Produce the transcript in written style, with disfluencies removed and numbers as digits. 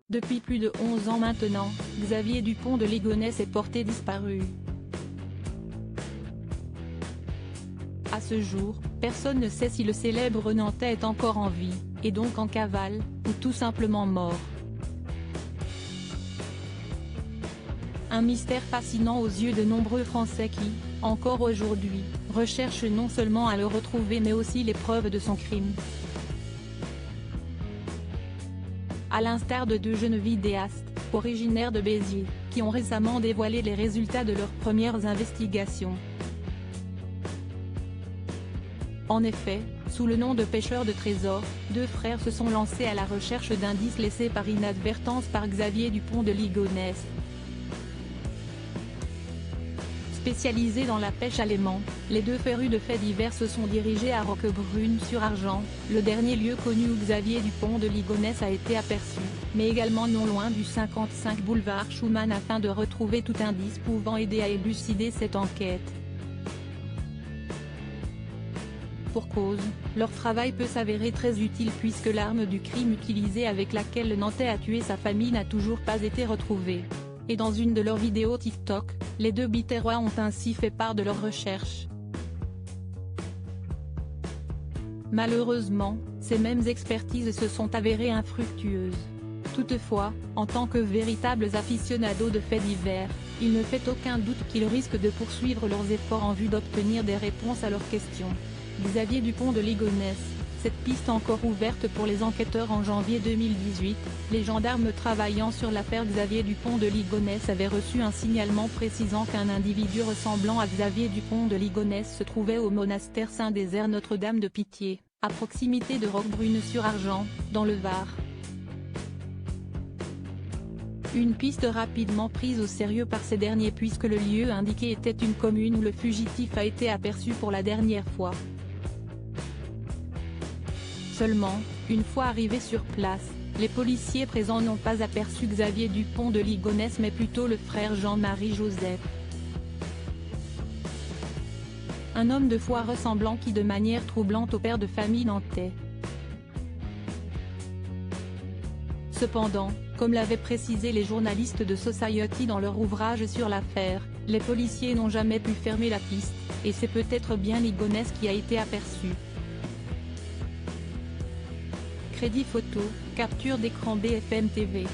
Depuis plus de 11 ans maintenant, Xavier Dupont de Ligonnès est porté disparu. À ce jour, personne ne sait si le célèbre Nantais est encore en vie, et donc en cavale, ou tout simplement mort. Un mystère fascinant aux yeux de nombreux Français qui, encore aujourd'hui, recherchent non seulement à le retrouver mais aussi les preuves de son crime. À l'instar de deux jeunes vidéastes, originaires de Béziers, qui ont récemment dévoilé les résultats de leurs premières investigations. En effet, sous le nom de pêcheurs de trésors, deux frères se sont lancés à la recherche d'indices laissés par inadvertance par Xavier Dupont de Ligonnès. Spécialisés dans la pêche à l'aimant, les deux férus de faits divers se sont dirigés à Roquebrune-sur-Argent, le dernier lieu connu où Xavier Dupont de Ligonnès a été aperçu, mais également non loin du 55 boulevard Schumann afin de retrouver tout indice pouvant aider à élucider cette enquête. Pour cause, leur travail peut s'avérer très utile puisque l'arme du crime utilisée avec laquelle le Nantais a tué sa famille n'a toujours pas été retrouvée. Et dans une de leurs vidéos TikTok, les deux Biterrois ont ainsi fait part de leurs recherches. Malheureusement, ces mêmes expertises se sont avérées infructueuses. Toutefois, en tant que véritables aficionados de faits divers, il ne fait aucun doute qu'ils risquent de poursuivre leurs efforts en vue d'obtenir des réponses à leurs questions. Xavier Dupont de Ligonnès, cette piste encore ouverte pour les enquêteurs en janvier 2018, les gendarmes travaillant sur l'affaire Xavier Dupont de Ligonnès avaient reçu un signalement précisant qu'un individu ressemblant à Xavier Dupont de Ligonnès se trouvait au monastère Saint-Désert Notre-Dame de Pitié, à proximité de Roquebrune-sur-Argent, dans le Var. Une piste rapidement prise au sérieux par ces derniers puisque le lieu indiqué était une commune où le fugitif a été aperçu pour la dernière fois. Seulement, une fois arrivés sur place, les policiers présents n'ont pas aperçu Xavier Dupont de Ligonnès mais plutôt le frère Jean-Marie Joseph. Un homme de foi ressemblant qui de manière troublante au père de famille nantais. Cependant, comme l'avaient précisé les journalistes de Society dans leur ouvrage sur l'affaire, les policiers n'ont jamais pu fermer la piste, et c'est peut-être bien Ligonnès qui a été aperçu. Crédit photo, capture d'écran BFM TV.